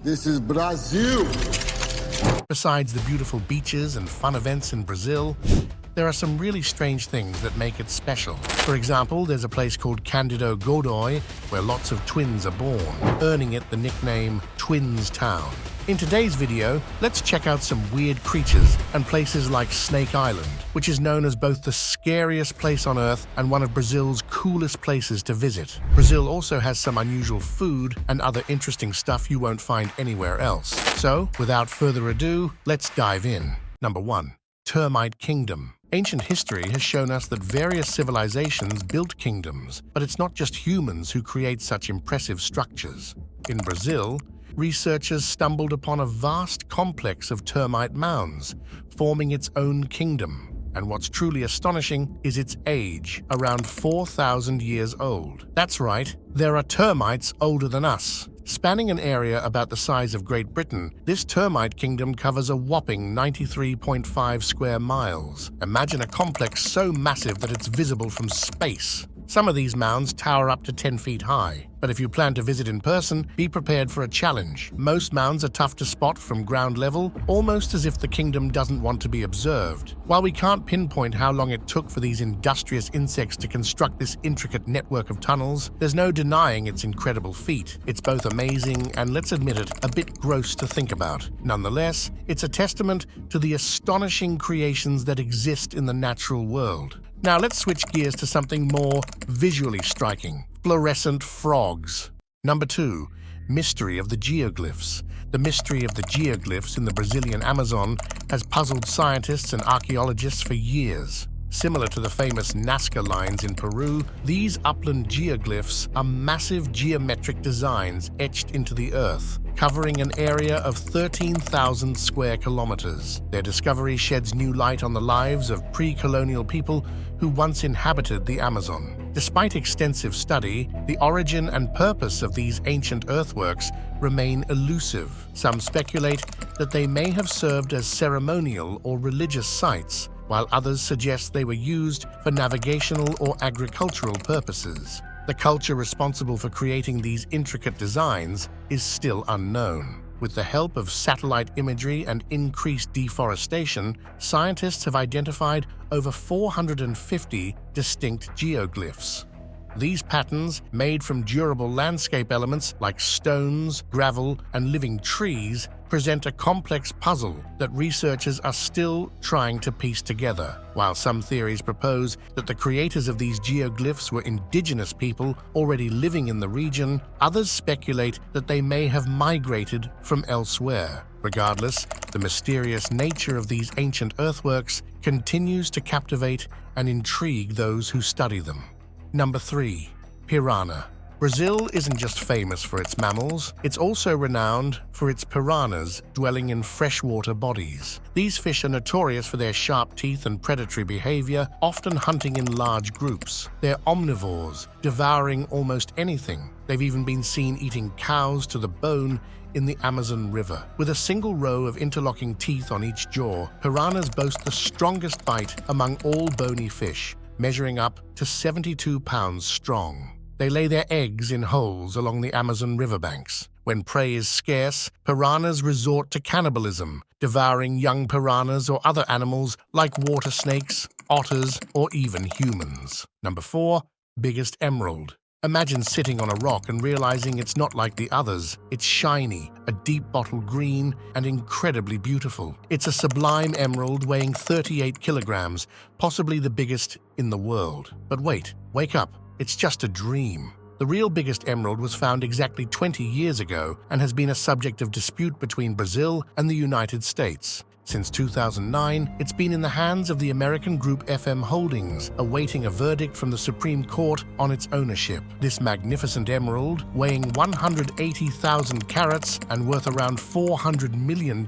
This is Brazil. Besides the beautiful beaches and fun events in Brazil, there are some really strange things that make it special. For example, there's a place called Candido Godoy where lots of twins are born, earning it the nickname Twins Town. In today's video, let's check out some weird creatures and places like Snake Island, which is known as both the scariest place on Earth and one of Brazil's coolest places to visit. Brazil also has some unusual food and other interesting stuff you won't find anywhere else. So, without further ado, let's dive in. Number 1. Termite Kingdom. Ancient history has shown us that various civilizations built kingdoms, but it's not just humans who create such impressive structures. In Brazil, researchers stumbled upon a vast complex of termite mounds, forming its own kingdom. And what's truly astonishing is its age, around 4,000 years old. That's right, there are termites older than us. Spanning an area about the size of Great Britain, this termite kingdom covers a whopping 93.5 square miles. Imagine a complex so massive that it's visible from space. Some of these mounds tower up to 10 feet high, but if you plan to visit in person, be prepared for a challenge. Most mounds are tough to spot from ground level, almost as if the kingdom doesn't want to be observed. While we can't pinpoint how long it took for these industrious insects to construct this intricate network of tunnels, there's no denying its incredible feat. It's both amazing and, let's admit it, a bit gross to think about. Nonetheless, it's a testament to the astonishing creations that exist in the natural world. Now let's switch gears to something more visually striking. Fluorescent frogs. Number 2. Mystery of the geoglyphs. The mystery of the geoglyphs in the Brazilian Amazon has puzzled scientists and archaeologists for years. Similar to the famous Nazca lines in Peru, these upland geoglyphs are massive geometric designs etched into the earth, covering an area of 13,000 square kilometers. Their discovery sheds new light on the lives of pre-colonial people who once inhabited the Amazon. Despite extensive study, the origin and purpose of these ancient earthworks remain elusive. Some speculate that they may have served as ceremonial or religious sites, while others suggest they were used for navigational or agricultural purposes. The culture responsible for creating these intricate designs is still unknown. With the help of satellite imagery and increased deforestation, scientists have identified over 450 distinct geoglyphs. These patterns, made from durable landscape elements like stones, gravel, and living trees, present a complex puzzle that researchers are still trying to piece together. While some theories propose that the creators of these geoglyphs were indigenous people already living in the region, others speculate that they may have migrated from elsewhere. Regardless, the mysterious nature of these ancient earthworks continues to captivate and intrigue those who study them. Number 3. Piranha. Brazil isn't just famous for its mammals, it's also renowned for its piranhas dwelling in freshwater bodies. These fish are notorious for their sharp teeth and predatory behavior, often hunting in large groups. They're omnivores, devouring almost anything. They've even been seen eating cows to the bone in the Amazon River. With a single row of interlocking teeth on each jaw, piranhas boast the strongest bite among all bony fish, measuring up to 72 pounds strong. They lay their eggs in holes along the Amazon riverbanks. When prey is scarce, piranhas resort to cannibalism, devouring young piranhas or other animals like water snakes, otters, or even humans. Number 4. Biggest emerald. Imagine sitting on a rock and realizing it's not like the others. It's shiny, a deep bottle green, and incredibly beautiful. It's a sublime emerald weighing 38 kilograms, possibly the biggest in the world. But wait, wake up. It's just a dream. The real biggest emerald was found exactly 20 years ago and has been a subject of dispute between Brazil and the United States. Since 2009, it's been in the hands of the American group FM Holdings, awaiting a verdict from the Supreme Court on its ownership. This magnificent emerald, weighing 180,000 carats and worth around $400 million,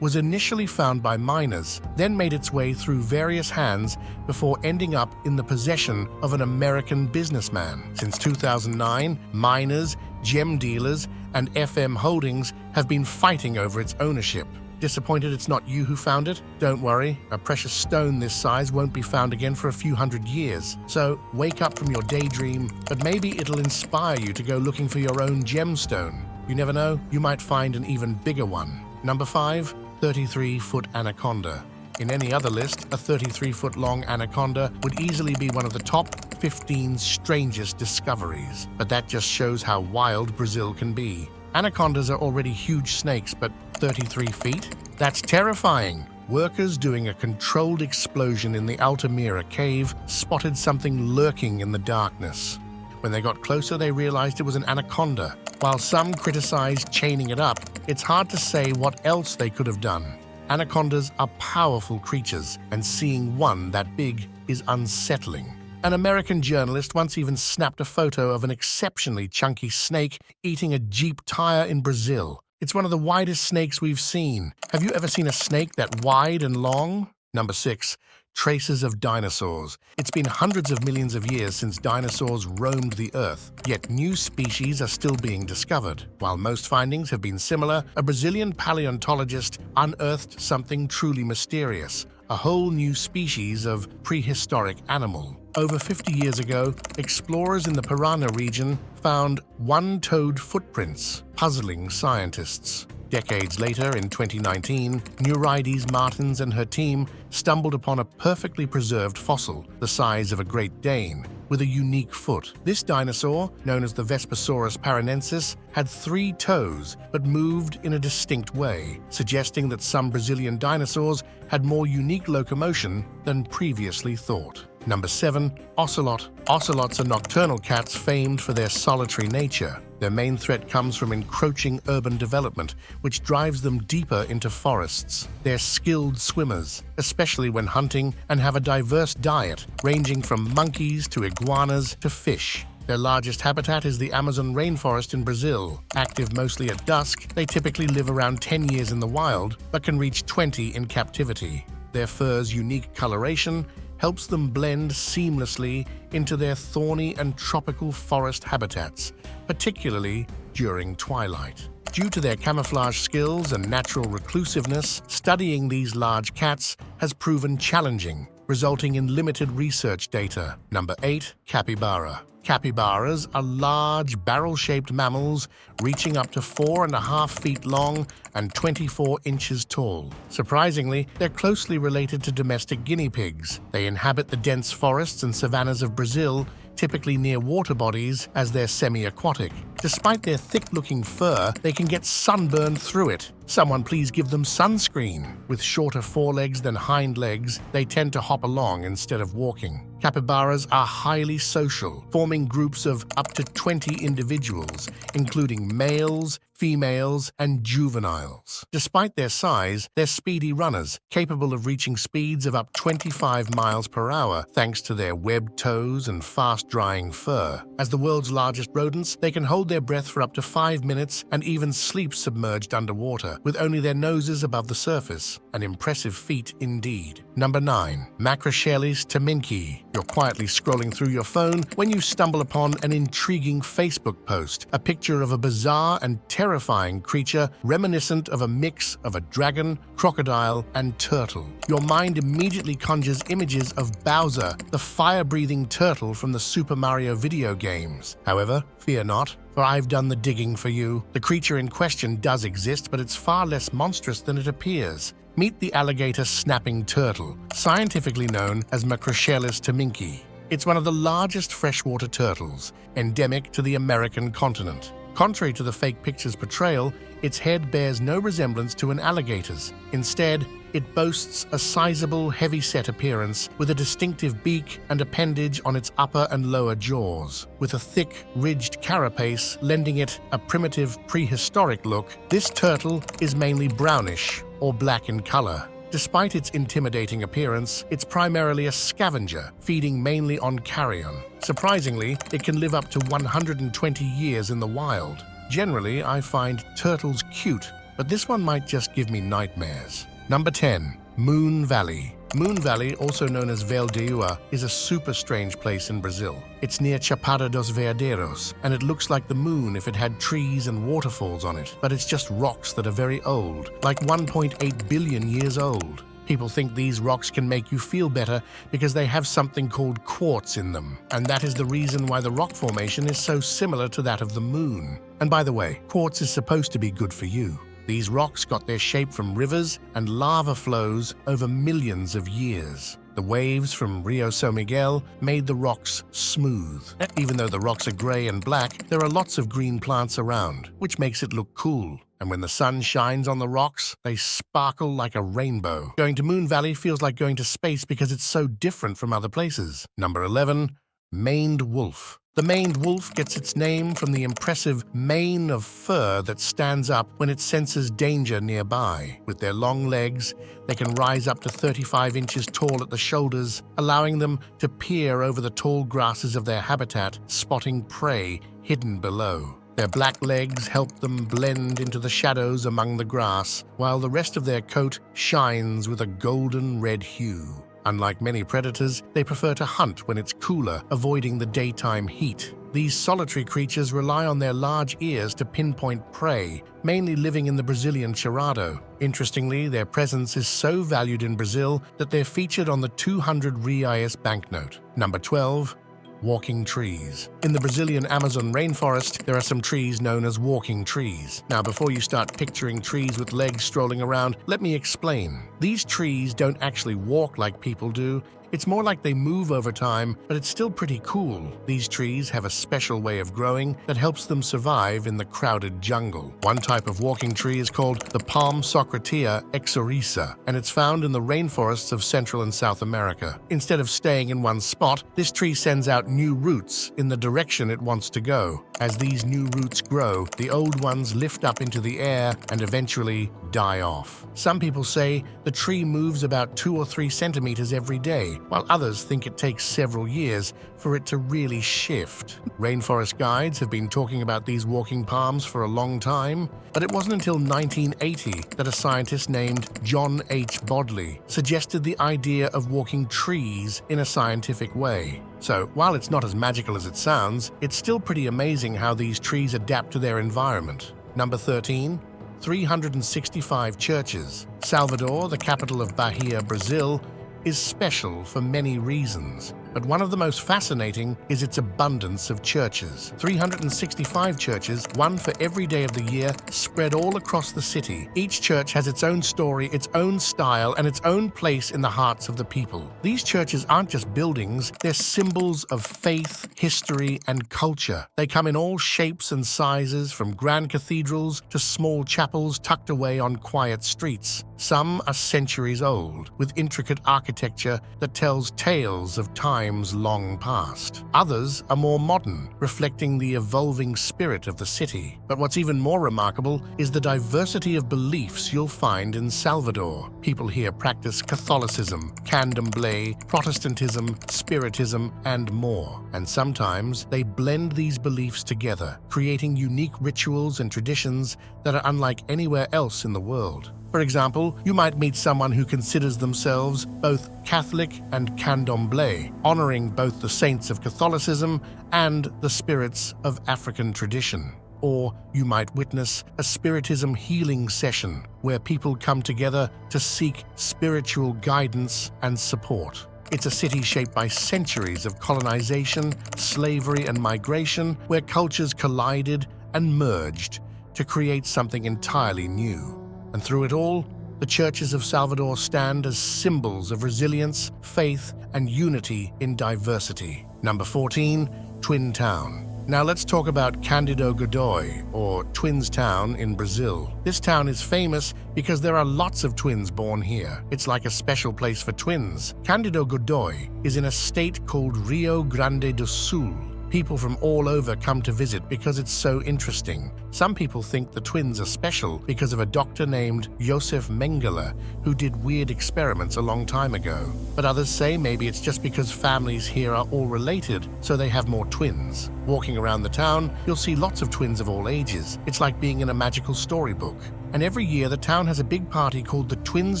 was initially found by miners, then made its way through various hands before ending up in the possession of an American businessman. Since 2009, miners, gem dealers, and FM Holdings have been fighting over its ownership. Disappointed it's not you who found it? Don't worry, a precious stone this size won't be found again for a few hundred years. So wake up from your daydream, but maybe it'll inspire you to go looking for your own gemstone. You never know, you might find an even bigger one. Number 5, 33-foot anaconda. In any other list, a 33-foot-long anaconda would easily be one of the top 15 strangest discoveries. But that just shows how wild Brazil can be. Anacondas are already huge snakes, but 33 feet? That's terrifying! Workers doing a controlled explosion in the Altamira cave spotted something lurking in the darkness. When they got closer, they realized it was an anaconda. While some criticized chaining it up, it's hard to say what else they could have done. Anacondas are powerful creatures, and seeing one that big is unsettling. An American journalist once even snapped a photo of an exceptionally chunky snake eating a Jeep tire in Brazil. It's one of the widest snakes we've seen. Have you ever seen a snake that wide and long? Number 6. Traces of dinosaurs. It's been hundreds of millions of years since dinosaurs roamed the Earth, yet new species are still being discovered. While most findings have been similar, a Brazilian paleontologist unearthed something truly mysterious, a whole new species of prehistoric animal. Over 50 years ago, explorers in the Parana region found one-toed footprints, puzzling scientists. Decades later, in 2019, Neurides Martins and her team stumbled upon a perfectly preserved fossil, the size of a Great Dane, with a unique foot. This dinosaur, known as the Vespasaurus paranensis, had 3 toes but moved in a distinct way, suggesting that some Brazilian dinosaurs had more unique locomotion than previously thought. Number 7. Ocelot. Ocelots are nocturnal cats famed for their solitary nature. Their main threat comes from encroaching urban development, which drives them deeper into forests. They're skilled swimmers, especially when hunting, and have a diverse diet, ranging from monkeys to iguanas to fish. Their largest habitat is the Amazon rainforest in Brazil. Active mostly at dusk, they typically live around 10 years in the wild, but can reach 20 in captivity. Their fur's unique coloration helps them blend seamlessly into their thorny and tropical forest habitats, particularly during twilight. Due to their camouflage skills and natural reclusiveness, studying these large cats has proven challenging, resulting in limited research data. Number 8. Capybara. Capybaras are large, barrel-shaped mammals reaching up to 4.5 feet long and 24 inches tall. Surprisingly, they're closely related to domestic guinea pigs. They inhabit the dense forests and savannas of Brazil, typically near water bodies, as they're semi-aquatic. Despite their thick-looking fur, they can get sunburned through it. Someone please give them sunscreen. With shorter forelegs than hind legs, they tend to hop along instead of walking. Capybaras are highly social, forming groups of up to 20 individuals, including males, females, and juveniles. Despite their size, they're speedy runners, capable of reaching speeds of up 25 miles per hour thanks to their webbed toes and fast-drying fur. As the world's largest rodents, they can hold their breath for up to 5 minutes and even sleep submerged underwater, with only their noses above the surface. An impressive feat indeed. Number 9. Macrochelys taminki. You're quietly scrolling through your phone when you stumble upon an intriguing Facebook post, a picture of a bizarre and terrifying creature reminiscent of a mix of a dragon, crocodile, and turtle. Your mind immediately conjures images of Bowser, the fire-breathing turtle from the Super Mario video games. However, fear not, for I've done the digging for you. The creature in question does exist, but it's far less monstrous than it appears. Meet the alligator snapping turtle, scientifically known as Macrochelys taminki. It's one of the largest freshwater turtles, endemic to the American continent. Contrary to the fake picture's portrayal, its head bears no resemblance to an alligator's. Instead, it boasts a sizable, heavy-set appearance with a distinctive beak and appendage on its upper and lower jaws. With a thick, ridged carapace lending it a primitive, prehistoric look, this turtle is mainly brownish or black in color. Despite its intimidating appearance, it's primarily a scavenger, feeding mainly on carrion. Surprisingly, it can live up to 120 years in the wild. Generally, I find turtles cute, but this one might just give me nightmares. Number 10. Moon Valley. Moon Valley, also known as Vale de Ua, is a super strange place in Brazil. It's near Chapada dos Veadeiros, and it looks like the moon if it had trees and waterfalls on it, but it's just rocks that are very old, like 1.8 billion years old. People think these rocks can make you feel better because they have something called quartz in them, and that is the reason why the rock formation is so similar to that of the moon. And by the way, quartz is supposed to be good for you. These rocks got their shape from rivers and lava flows over millions of years. The waves from Rio São Miguel made the rocks smooth. Even though the rocks are gray and black, there are lots of green plants around, which makes it look cool. And when the sun shines on the rocks, they sparkle like a rainbow. Going to Moon Valley feels like going to space because it's so different from other places. Number 11, maned wolf. The maned wolf gets its name from the impressive mane of fur that stands up when it senses danger nearby. With their long legs, they can rise up to 35 inches tall at the shoulders, allowing them to peer over the tall grasses of their habitat, spotting prey hidden below. Their black legs help them blend into the shadows among the grass, while the rest of their coat shines with a golden red hue. Unlike many predators, they prefer to hunt when it's cooler, avoiding the daytime heat. These solitary creatures rely on their large ears to pinpoint prey, mainly living in the Brazilian Cerrado. Interestingly, their presence is so valued in Brazil that they're featured on the 200 reais banknote. Number 12. Walking trees. In the Brazilian Amazon rainforest, there are some trees known as walking trees. Now, before you start picturing trees with legs strolling around, let me explain. These trees don't actually walk like people do. It's more like they move over time, but it's still pretty cool. These trees have a special way of growing that helps them survive in the crowded jungle. One type of walking tree is called the Palm Socratia exorisa, and it's found in the rainforests of Central and South America. Instead of staying in one spot, this tree sends out new roots in the direction it wants to go. As these new roots grow, the old ones lift up into the air and eventually die off. Some people say the tree moves about 2 or 3 centimeters every day, while others think it takes several years for it to really shift. Rainforest guides have been talking about these walking palms for a long time, but it wasn't until 1980 that a scientist named John H. Bodley suggested the idea of walking trees in a scientific way. So, while it's not as magical as it sounds, it's still pretty amazing how these trees adapt to their environment. Number 13. 365 churches. Salvador, the capital of Bahia, Brazil, is special for many reasons, but one of the most fascinating is its abundance of churches. 365 churches, one for every day of the year, spread all across the city. Each church has its own story, its own style, and its own place in the hearts of the people. These churches aren't just buildings, they're symbols of faith, history, and culture. They come in all shapes and sizes, from grand cathedrals to small chapels tucked away on quiet streets. Some are centuries old, with intricate architecture that tells tales of times long past. Others are more modern, reflecting the evolving spirit of the city. But what's even more remarkable is the diversity of beliefs you'll find in Salvador. People here practice Catholicism, Candomblé, Protestantism, Spiritism, and more. And sometimes they blend these beliefs together, creating unique rituals and traditions that are unlike anywhere else in the world. For example, you might meet someone who considers themselves both Catholic and Candomblé, honoring both the saints of Catholicism and the spirits of African tradition. Or you might witness a Spiritism healing session where people come together to seek spiritual guidance and support. It's a city shaped by centuries of colonization, slavery, and migration, where cultures collided and merged to create something entirely new. And through it all, the churches of Salvador stand as symbols of resilience, faith, and unity in diversity. Number 14, Twin Town. Now let's talk about Candido Godoy, or Twins Town in Brazil. This town is famous because there are lots of twins born here. It's like a special place for twins. Candido Godoy is in a state called Rio Grande do Sul. People from all over come to visit because it's so interesting. Some people think the twins are special because of a doctor named Joseph Mengele who did weird experiments a long time ago. But others say maybe it's just because families here are all related, so they have more twins. Walking around the town, you'll see lots of twins of all ages. It's like being in a magical storybook. And every year the town has a big party called the Twins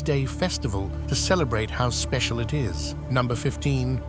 Day Festival to celebrate how special it is. Number 15,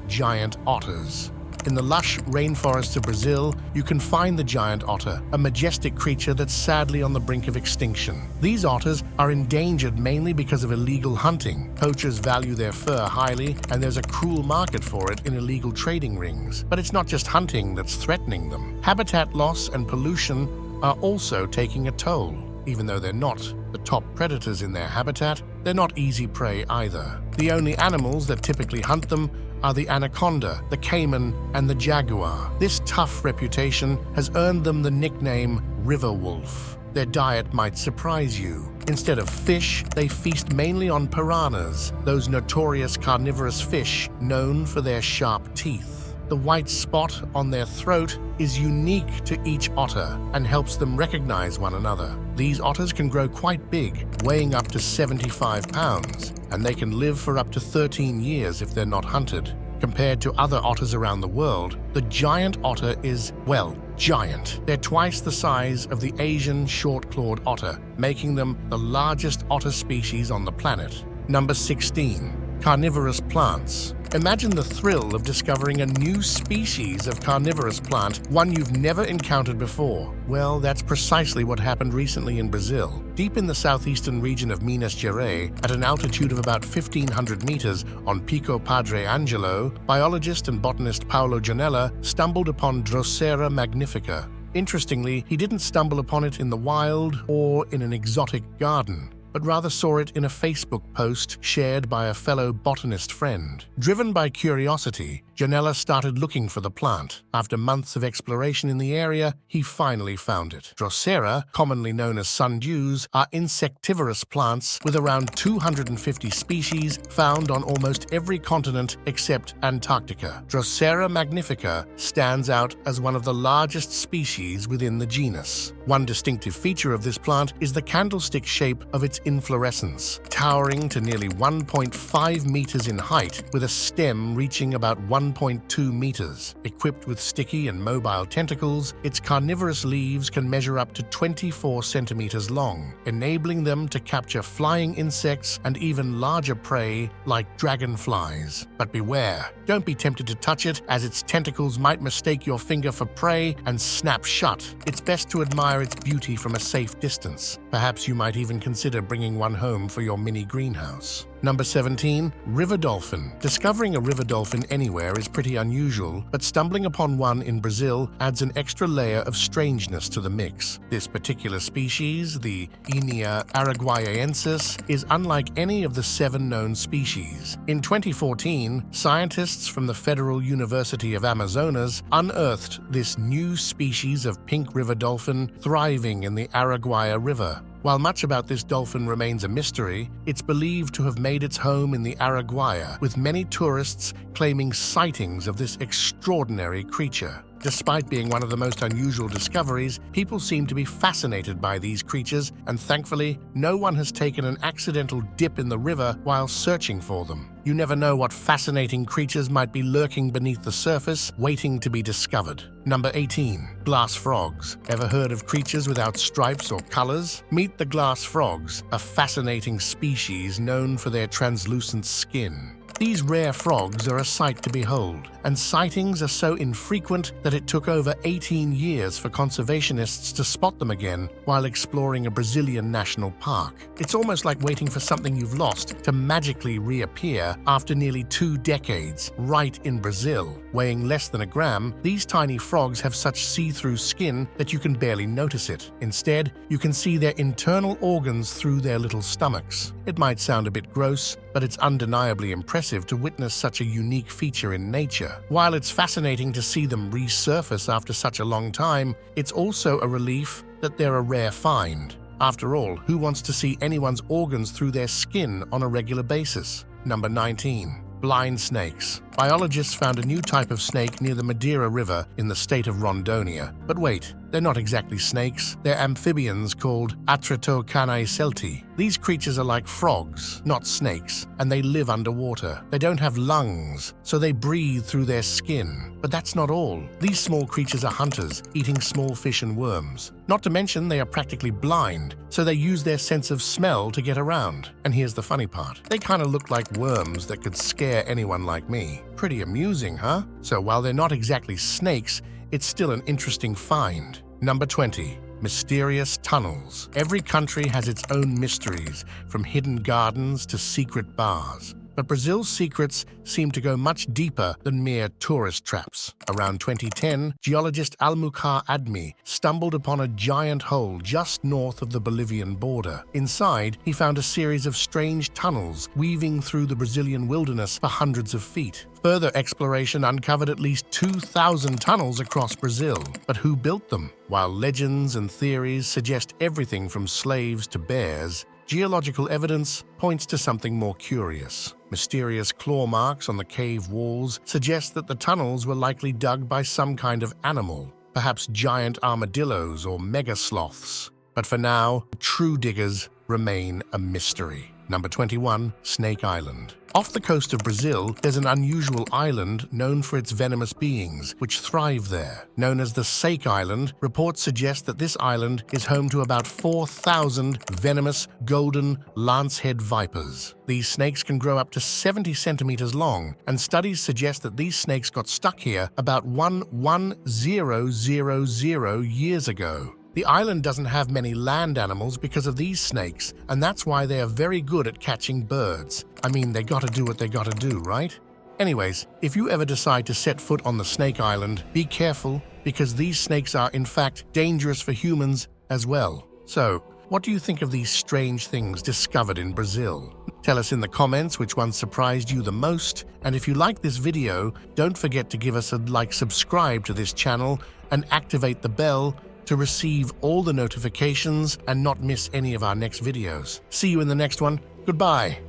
giant otters. In the lush rainforests of Brazil, you can find the giant otter, a majestic creature that's sadly on the brink of extinction. These otters are endangered mainly because of illegal hunting. Poachers value their fur highly, and there's a cruel market for it in illegal trading rings. But it's not just hunting that's threatening them. Habitat loss and pollution are also taking a toll. Even though they're not the top predators in their habitat, they're not easy prey either. The only animals that typically hunt them are the anaconda, the caiman, and the jaguar. This tough reputation has earned them the nickname river wolf. Their diet might surprise you. Instead of fish, they feast mainly on piranhas, those notorious carnivorous fish known for their sharp teeth. The white spot on their throat is unique to each otter and helps them recognize one another. These otters can grow quite big, weighing up to 75 pounds, and they can live for up to 13 years if they're not hunted. Compared to other otters around the world, the giant otter is, well, giant. They're twice the size of the Asian short-clawed otter, making them the largest otter species on the planet. Number 16. Carnivorous plants. Imagine the thrill of discovering a new species of carnivorous plant, one you've never encountered before. Well, that's precisely what happened recently in Brazil. Deep in the southeastern region of Minas Gerais, at an altitude of about 1,500 meters on Pico Padre Angelo, biologist and botanist Paulo Janella stumbled upon Drosera magnifica. Interestingly, he didn't stumble upon it in the wild or in an exotic garden, but rather saw it in a Facebook post shared by a fellow botanist friend. Driven by curiosity, Janella started looking for the plant. After months of exploration in the area, he finally found it. Drosera, commonly known as sundews, are insectivorous plants with around 250 species found on almost every continent except Antarctica. Drosera magnifica stands out as one of the largest species within the genus. One distinctive feature of this plant is the candlestick shape of its inflorescence, towering to nearly 1.5 meters in height, with a stem reaching about 1.2 meters. Equipped with sticky and mobile tentacles, its carnivorous leaves can measure up to 24 centimeters long, enabling them to capture flying insects and even larger prey like dragonflies. But beware, don't be tempted to touch it, as its tentacles might mistake your finger for prey and snap shut. It's best to admire its beauty from a safe distance. Perhaps you might even consider bringing one home for your mini greenhouse. Number 17. River dolphin. Discovering a river dolphin anywhere is pretty unusual, but stumbling upon one in Brazil adds an extra layer of strangeness to the mix. This particular species, the Inia araguaiensis, is unlike any of the 7 known species. In 2014, scientists from the Federal University of Amazonas unearthed this new species of pink river dolphin thriving in the Araguaia River. While much about this dolphin remains a mystery, it's believed to have made its home in the Araguaia, with many tourists claiming sightings of this extraordinary creature. Despite being one of the most unusual discoveries, people seem to be fascinated by these creatures, and thankfully, no one has taken an accidental dip in the river while searching for them. You never know what fascinating creatures might be lurking beneath the surface, waiting to be discovered. Number 18. Glass frogs. Ever heard of creatures without stripes or colors? Meet the glass frogs, a fascinating species known for their translucent skin. These rare frogs are a sight to behold, and sightings are so infrequent that it took over 18 years for conservationists to spot them again while exploring a Brazilian national park. It's almost like waiting for something you've lost to magically reappear after nearly 2 decades, right in Brazil. Weighing less than a gram, these tiny frogs have such see-through skin that you can barely notice it. Instead, you can see their internal organs through their little stomachs. It might sound a bit gross, but it's undeniably impressive to witness such a unique feature in nature. While it's fascinating to see them resurface after such a long time, it's also a relief that they're a rare find. After all, who wants to see anyone's organs through their skin on a regular basis? Number 19. Blind snakes. Biologists found a new type of snake near the Madeira River in the state of Rondônia. But wait, they're not exactly snakes. They're amphibians called Atratocanae celti. These creatures are like frogs, not snakes, and they live underwater. They don't have lungs, so they breathe through their skin. But that's not all. These small creatures are hunters, eating small fish and worms. Not to mention they are practically blind, so they use their sense of smell to get around. And here's the funny part. They kind of look like worms that could scare anyone like me. Pretty amusing, huh? So while they're not exactly snakes, it's still an interesting find. Number 20. Mysterious tunnels. Every country has its own mysteries, from hidden gardens to secret bars. But Brazil's secrets seem to go much deeper than mere tourist traps. Around 2010, geologist Almucar Admi stumbled upon a giant hole just north of the Bolivian border. Inside, he found a series of strange tunnels weaving through the Brazilian wilderness for hundreds of feet. Further exploration uncovered at least 2,000 tunnels across Brazil. But who built them? While legends and theories suggest everything from slaves to bears, geological evidence points to something more curious. Mysterious claw marks on the cave walls suggest that the tunnels were likely dug by some kind of animal, perhaps giant armadillos or mega sloths. But for now, true diggers remain a mystery. Number 21, Snake Island. Off the coast of Brazil, there's an unusual island known for its venomous beings, which thrive there. Known as the Snake Island, reports suggest that this island is home to about 4,000 venomous golden lancehead vipers. These snakes can grow up to 70 centimeters long, and studies suggest that these snakes got stuck here about 1,1000 years ago. The island doesn't have many land animals because of these snakes, and that's why they are very good at catching birds. I mean, they gotta do what they gotta do, right? Anyways, if you ever decide to set foot on the Snake Island, be careful, because these snakes are in fact dangerous for humans as well. So, what do you think of these strange things discovered in Brazil? Tell us in the comments which one surprised you the most, and if you like this video, don't forget to give us a like, subscribe to this channel, and activate the bell to receive all the notifications and not miss any of our next videos. See you in the next one. Goodbye.